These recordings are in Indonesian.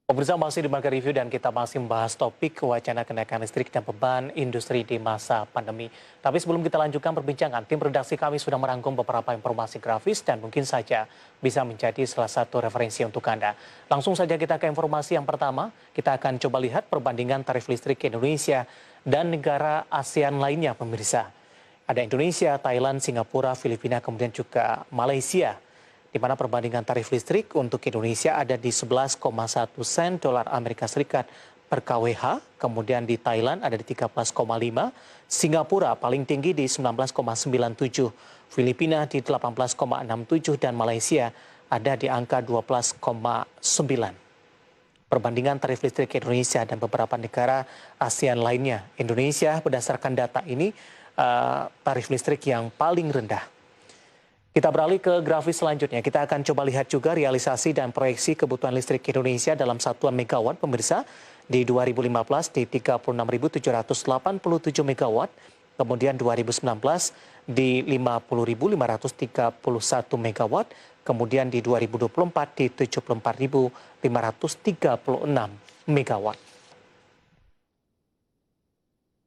Pemirsa masih di Market Review dan kita masih membahas topik wacana kenaikan listrik dan beban industri di masa pandemi. Tapi sebelum kita lanjutkan perbincangan, tim redaksi kami sudah merangkum beberapa informasi grafis dan mungkin saja bisa menjadi salah satu referensi untuk Anda. Langsung saja kita ke informasi yang pertama, kita akan coba lihat perbandingan tarif listrik Indonesia dan negara ASEAN lainnya pemirsa. Ada Indonesia, Thailand, Singapura, Filipina, kemudian juga Malaysia, di mana perbandingan tarif listrik untuk Indonesia ada di 11,1 sen dolar Amerika Serikat per kWh, kemudian di Thailand ada di 13,5, Singapura paling tinggi di 19,97, Filipina di 18,67 dan Malaysia ada di angka 12,9. Perbandingan tarif listrik Indonesia dan beberapa negara ASEAN lainnya. Indonesia berdasarkan data ini tarif listrik yang paling rendah. Kita beralih ke grafis selanjutnya. Kita akan coba lihat juga realisasi dan proyeksi kebutuhan listrik Indonesia dalam satuan megawatt pemirsa di 2015 di 36.787 megawatt, kemudian 2019 di 50.531 megawatt, kemudian di 2024 di 74.536 megawatt.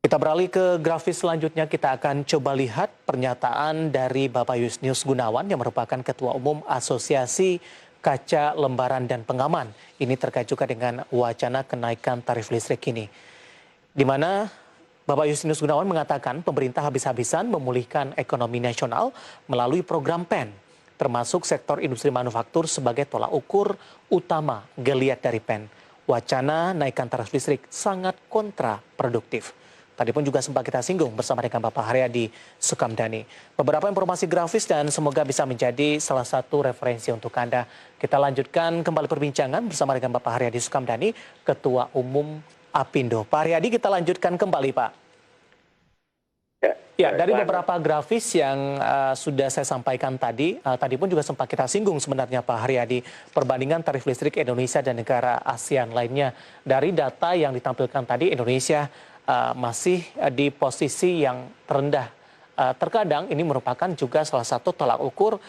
Kita beralih ke grafis selanjutnya, kita akan coba lihat pernyataan dari Bapak Yusnius Gunawan yang merupakan Ketua Umum Asosiasi Kaca Lembaran dan Pengaman. Ini terkait juga dengan wacana kenaikan tarif listrik ini. Di mana Bapak Yusnius Gunawan mengatakan pemerintah habis-habisan memulihkan ekonomi nasional melalui program PEN, termasuk sektor industri manufaktur sebagai tolak ukur utama geliat dari PEN. Wacana naikkan tarif listrik sangat kontraproduktif. Tadi pun juga sempat kita singgung bersama dengan Bapak Haryadi Sukamdhani. Beberapa informasi grafis dan semoga bisa menjadi salah satu referensi untuk Anda. Kita lanjutkan kembali perbincangan bersama dengan Bapak Haryadi Sukamdhani, Ketua Umum APindo. Pak Haryadi, kita lanjutkan kembali, Pak. Ya, dari beberapa grafis yang sudah saya sampaikan tadi, tadi pun juga sempat kita singgung sebenarnya Pak Haryadi, perbandingan tarif listrik Indonesia dan negara ASEAN lainnya. Dari data yang ditampilkan tadi, Indonesia masih di posisi yang terendah. Terkadang ini merupakan juga salah satu tolak ukur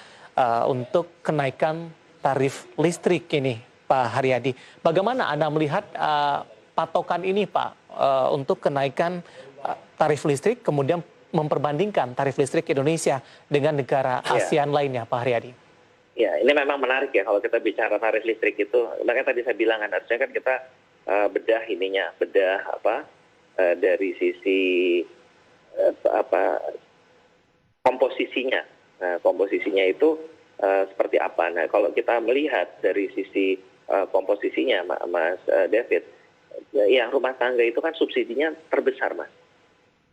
untuk kenaikan tarif listrik ini, Pak Haryadi. Bagaimana Anda melihat patokan ini, Pak, untuk kenaikan tarif listrik, kemudian memperbandingkan tarif listrik Indonesia dengan negara ASEAN lainnya, Pak Haryadi? Ya, ini memang menarik ya kalau kita bicara tarif listrik itu. Makanya tadi saya bilang kan harusnya kan kita bedah dari sisi komposisinya. Nah, komposisinya itu seperti apa? Nah, kalau kita melihat dari sisi komposisinya, Mas David, ya rumah tangga itu kan subsidinya terbesar, Mas.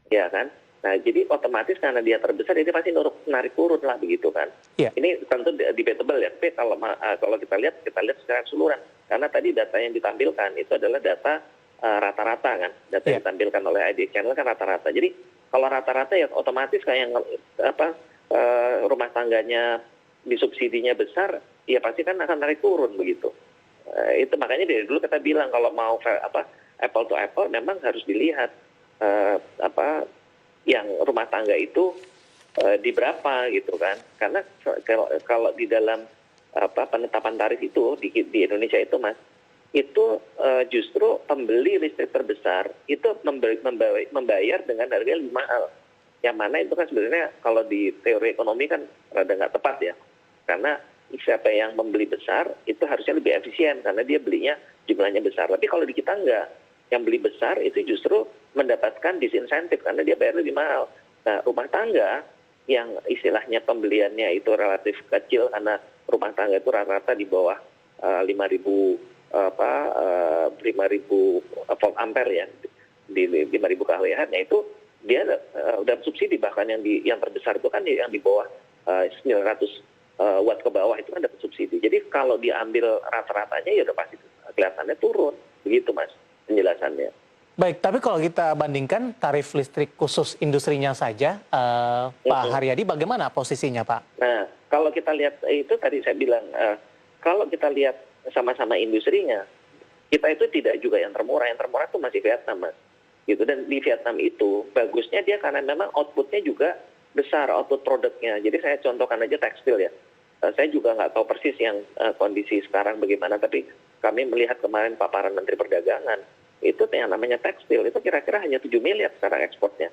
Ya kan? Nah, jadi otomatis karena dia terbesar, dia pasti narik turun lah begitu kan. Yeah. Ini tentu debatable ya. Tapi kalau kita lihat secara keseluruhan. Karena tadi data yang ditampilkan itu adalah data rata-rata kan, data yang ditampilkan oleh ID Channel kan rata-rata. Jadi kalau rata-rata ya otomatis kayak rumah tangganya disubsidinya besar, ya pasti kan akan narik turun begitu. Itu makanya dari dulu kita bilang kalau mau apple to apple memang harus dilihat yang rumah tangga itu di berapa gitu kan. Karena kalau di dalam penetapan tarif itu di Indonesia itu, Mas, itu justru pembeli listrik terbesar itu membayar dengan harga yang lebih mahal. Yang mana itu kan sebenarnya kalau di teori ekonomi kan rada nggak tepat ya. Karena siapa yang membeli besar itu harusnya lebih efisien karena dia belinya jumlahnya besar. Tapi kalau di kita nggak, yang beli besar itu justru mendapatkan disinsentif karena dia bayar lebih mahal. Nah, rumah tangga yang istilahnya pembeliannya itu relatif kecil karena rumah tangga itu rata-rata di bawah 5.000 volt ampere ya, di 5.000 kWh, nah itu dia udah subsidi, bahkan yang terbesar itu kan yang di bawah 900 watt ke bawah itu kan dapat subsidi. Jadi kalau diambil rata-ratanya ya udah pasti kelihatannya turun, begitu Mas penjelasannya. Baik, tapi kalau kita bandingkan tarif listrik khusus industrinya saja, Pak Haryadi, bagaimana posisinya, Pak? Nah, kalau kita lihat itu tadi saya bilang, kalau kita lihat sama-sama industrinya, kita itu tidak juga yang termurah itu masih Vietnam, Mas. Gitu. Dan di Vietnam itu bagusnya dia karena memang outputnya juga besar, output produknya. Jadi saya contohkan aja tekstil ya. Saya juga nggak tahu persis yang kondisi sekarang bagaimana, tapi kami melihat kemarin paparan Menteri Perdagangan, itu yang namanya tekstil, itu kira-kira hanya 7 miliar sekarang ekspornya.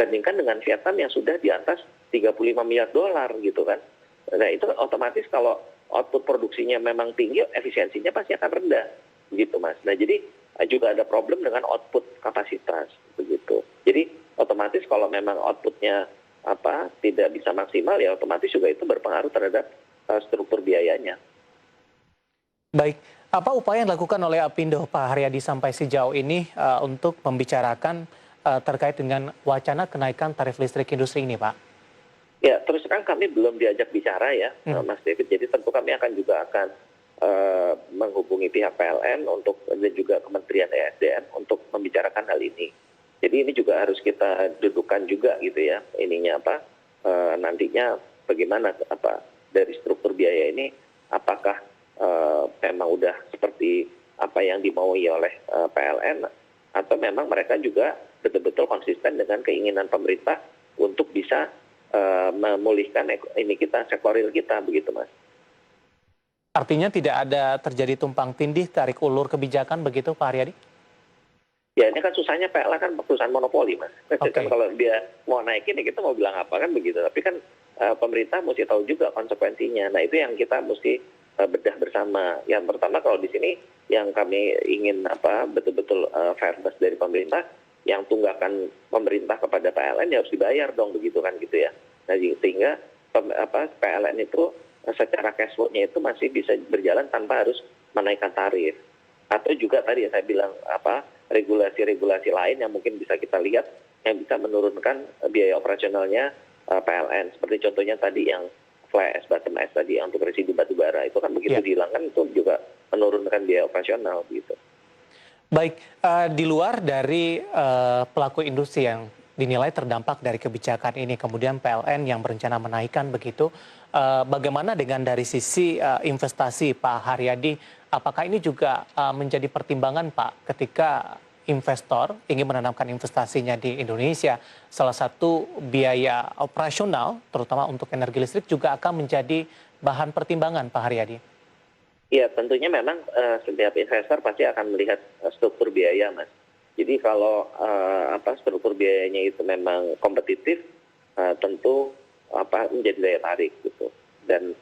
Bandingkan dengan Vietnam yang sudah di atas 35 miliar dolar gitu kan. Nah itu otomatis kalau output produksinya memang tinggi, efisiensinya pasti akan rendah gitu Mas. Nah jadi juga ada problem dengan output kapasitas begitu. Jadi otomatis kalau memang outputnya tidak bisa maksimal, ya otomatis juga itu berpengaruh terhadap struktur biayanya. Baik, apa upaya yang dilakukan oleh Apindo Pak Haryadi sampai sejauh ini untuk membicarakan terkait dengan wacana kenaikan tarif listrik industri ini, Pak? Ya, terus terang kami belum diajak bicara ya, Mas David. Jadi tentu kami juga akan menghubungi pihak PLN dan juga Kementerian ESDM untuk membicarakan hal ini. Jadi ini juga harus kita dudukan juga gitu ya, ininya nantinya bagaimana dari struktur biaya ini, apakah memang udah seperti apa yang dimaui oleh PLN, atau memang mereka juga betul-betul konsisten dengan keinginan pemerintah untuk bisa memulihkan ini kita, sektor real kita begitu Mas. Artinya tidak ada terjadi tumpang tindih, tarik ulur kebijakan begitu Pak Haryadi? Ya ini kan susahnya PLN kan perusahaan monopoli Mas. Okay. Kalau dia mau naikin ya kita mau bilang apa kan begitu. Tapi kan pemerintah mesti tahu juga konsekuensinya. Nah itu yang kita mesti bedah bersama. Yang pertama kalau di sini yang kami ingin betul-betul fairness dari pemerintah, yang tunggakan pemerintah kepada PLN ya harus dibayar dong begitu kan gitu ya. Nah sehingga PLN itu secara cash flow-nya itu masih bisa berjalan tanpa harus menaikkan tarif. Atau juga tadi saya bilang regulasi-regulasi lain yang mungkin bisa kita lihat yang bisa menurunkan biaya operasionalnya PLN. Seperti contohnya tadi yang fly ash, bottom ash tadi yang untuk residu batubara itu kan begitu dihilangkan itu juga menurunkan biaya operasional gitu. Baik, di luar dari pelaku industri yang dinilai terdampak dari kebijakan ini, kemudian PLN yang berencana menaikkan begitu, bagaimana dengan dari sisi investasi Pak Haryadi? Apakah ini juga menjadi pertimbangan Pak ketika investor ingin menanamkan investasinya di Indonesia? Salah satu biaya operasional, terutama untuk energi listrik, juga akan menjadi bahan pertimbangan Pak Haryadi. Ya tentunya memang setiap investor pasti akan melihat struktur biaya Mas. Jadi kalau struktur biayanya itu memang kompetitif, tentu menjadi daya tarik gitu. Dan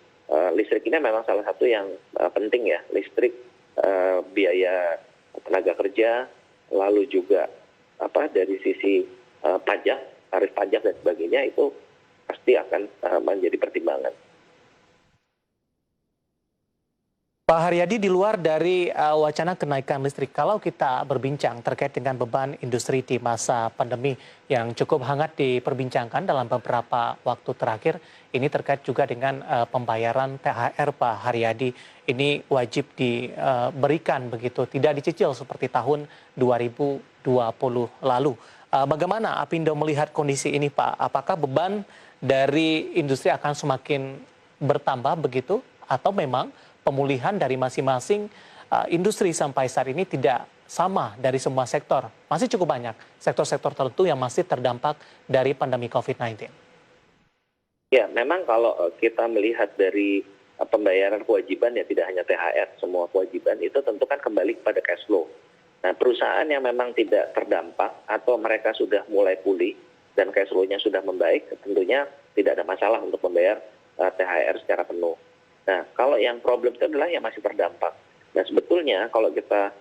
listrik ini memang salah satu yang penting ya. Listrik, biaya tenaga kerja, lalu juga dari sisi pajak, tarif pajak dan sebagainya itu pasti akan menjadi pertimbangan. Pak Haryadi, di luar dari wacana kenaikan listrik, kalau kita berbincang terkait dengan beban industri di masa pandemi yang cukup hangat diperbincangkan dalam beberapa waktu terakhir, ini terkait juga dengan pembayaran THR Pak Haryadi. Ini wajib diberikan begitu, tidak dicicil seperti tahun 2020 lalu. Bagaimana Apindo melihat kondisi ini Pak? Apakah beban dari industri akan semakin bertambah begitu, atau memang pemulihan dari masing-masing industri sampai saat ini tidak sama dari semua sektor? Masih cukup banyak sektor-sektor tertentu yang masih terdampak dari pandemi COVID-19. Ya, memang kalau kita melihat dari pembayaran kewajiban ya tidak hanya THR, semua kewajiban itu tentu kan kembali kepada cash flow. Nah, perusahaan yang memang tidak terdampak atau mereka sudah mulai pulih dan cash flow-nya sudah membaik, tentunya tidak ada masalah untuk membayar THR secara penuh. Nah, kalau yang problem itu adalah yang masih terdampak. Nah, sebetulnya kalau kita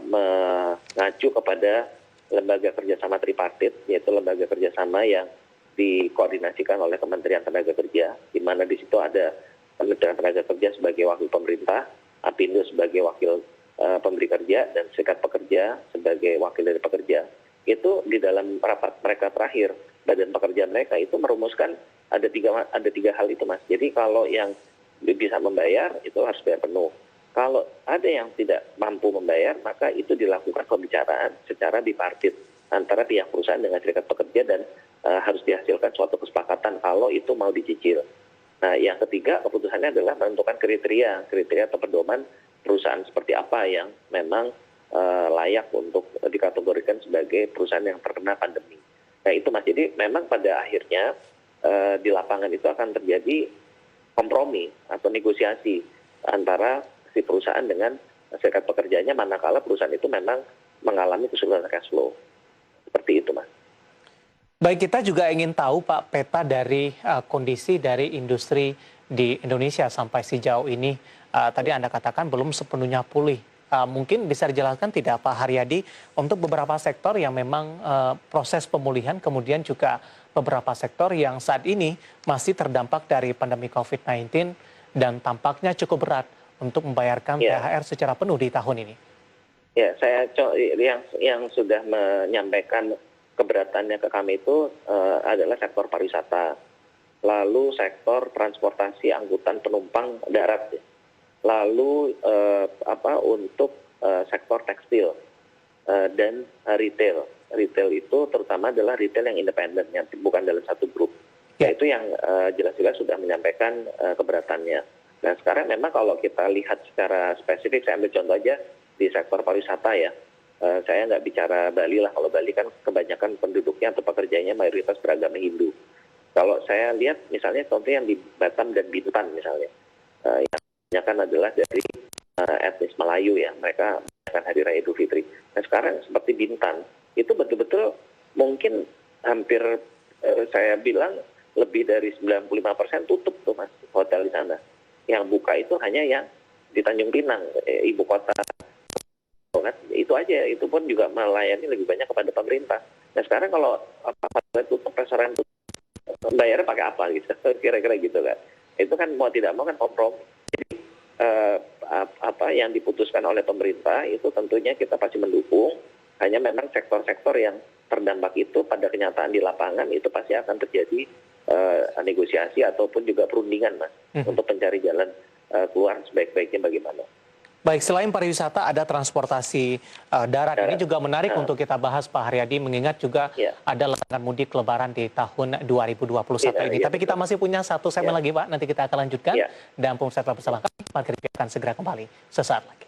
mengacu kepada lembaga kerjasama tripartit, yaitu lembaga kerjasama yang dikoordinasikan oleh Kementerian Tenaga Kerja, di mana di situ ada Kementerian Tenaga Kerja sebagai wakil pemerintah, Apindo sebagai wakil pemberi kerja, dan Serikat Pekerja sebagai wakil dari pekerja. Itu di dalam rapat mereka terakhir, badan pekerja mereka itu merumuskan ada tiga hal itu Mas. Jadi kalau yang bisa membayar itu harus bayar penuh. Kalau ada yang tidak mampu membayar, maka itu dilakukan pembicaraan secara bipartit antara pihak perusahaan dengan serikat pekerja dan harus dihasilkan suatu kesepakatan kalau itu mau dicicil. Nah, yang ketiga keputusannya adalah menentukan kriteria atau pedoman perusahaan seperti apa yang memang layak untuk dikategorikan sebagai perusahaan yang terkena pandemi. Nah, itu Mas. Jadi memang pada akhirnya di lapangan itu akan terjadi kompromi atau negosiasi antara si perusahaan dengan serikat pekerjanya manakala perusahaan itu memang mengalami kesulitan cash flow. Seperti itu, Mas. Baik, kita juga ingin tahu Pak peta dari kondisi dari industri di Indonesia sampai sejauh ini. Tadi Anda katakan belum sepenuhnya pulih. Mungkin bisa dijelaskan tidak Pak Haryadi untuk beberapa sektor yang memang proses pemulihan, kemudian juga beberapa sektor yang saat ini masih terdampak dari pandemi COVID-19 dan tampaknya cukup berat untuk membayarkan THR secara penuh di tahun ini. Ya, saya yang sudah menyampaikan keberatannya ke kami itu adalah sektor pariwisata, lalu sektor transportasi angkutan penumpang darat, lalu untuk sektor tekstil dan retail. Retail itu terutama adalah retail yang independen, yang bukan dalam satu grup. Ya. Itu yang jelas-jelas sudah menyampaikan keberatannya. Nah sekarang memang kalau kita lihat secara spesifik, saya ambil contoh aja di sektor pariwisata ya. Saya nggak bicara Bali lah, kalau Bali kan kebanyakan penduduknya atau pekerjanya mayoritas beragama Hindu. Kalau saya lihat misalnya contoh yang di Batam dan Bintan misalnya, yang kebanyakan adalah dari etnis Melayu ya, mereka merayakan Hari Raya Idul Fitri. Nah sekarang seperti Bintan, itu betul-betul mungkin hampir saya bilang lebih dari 95% tutup tuh Mas, hotel di sana. Yang buka itu hanya yang di Tanjung Pinang, ibu kota. Itu aja, itu pun juga melayani lebih banyak kepada pemerintah. Nah sekarang kalau tutup, restoran tutup, bayarnya pakai apa gitu, kira-kira gitu kan. Itu kan mau tidak mau kan kompromi. Jadi apa yang diputuskan oleh pemerintah itu tentunya kita pasti mendukung. Hanya memang sektor-sektor yang terdampak itu pada kenyataan di lapangan itu pasti akan terjadi negosiasi ataupun juga perundingan Mas, untuk mencari jalan keluar sebaik-baiknya bagaimana. Baik, selain pariwisata ada transportasi darat. Ini juga menarik untuk kita bahas Pak Haryadi, mengingat juga ada larangan mudik lebaran di tahun 2021 ini. Tapi kita masih punya satu segmen lagi Pak, nanti kita akan lanjutkan. Dan pemirsa tetap bersama kami, Margaret akan segera kembali sesaat lagi.